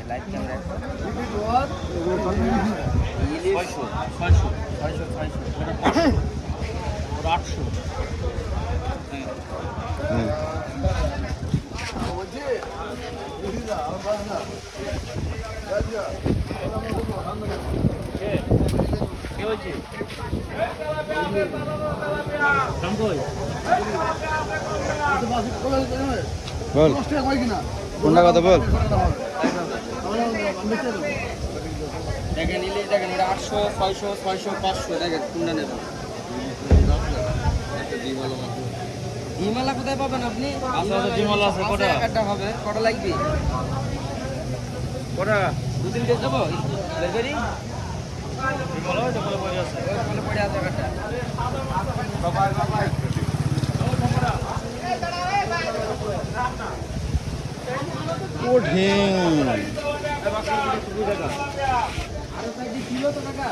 Light camera 800 বল কোনটা কথা বল। দেখেন ইলিশ দেখেন এটা 800 600 600 500 দেখেন কোনটা নেবেন। ডিমালা কোথায় পাবেন আপনি? ডিমালা আছে কটা? একটা হবে কটা লাগবে? কটা 2-3 কেজি দেবো বেরবেরি ডিমালা ওই বলে পড়ে আছে একটা কঠিন। আরো সাইডে ছিল তো কাকা